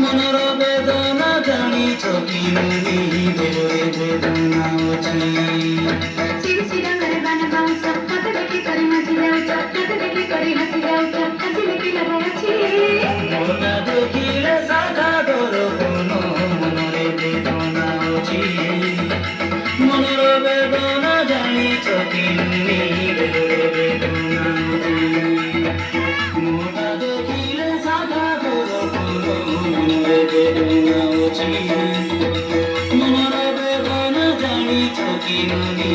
মনর বেদনা জানিছ কি নুনি দেবরে বেদনা অছি সিঁড়ি সিঁড়া ঘরে বানা বাউছ কত দেখি করে মাঝি যাউছ কত দেখি করে হাসি যাউছ হাসি দেখি লাগাছি মোটা দেখিলে সাধা দর কোন মনরে বেদনা অছি মনর বেদনা জানিছ কি নুনি দেবরে বেদনা অছি মোটা দেখিলে সাধা দর কোন মনরে বেদনা অছি মনর বেদনা জানিছ কি নুনি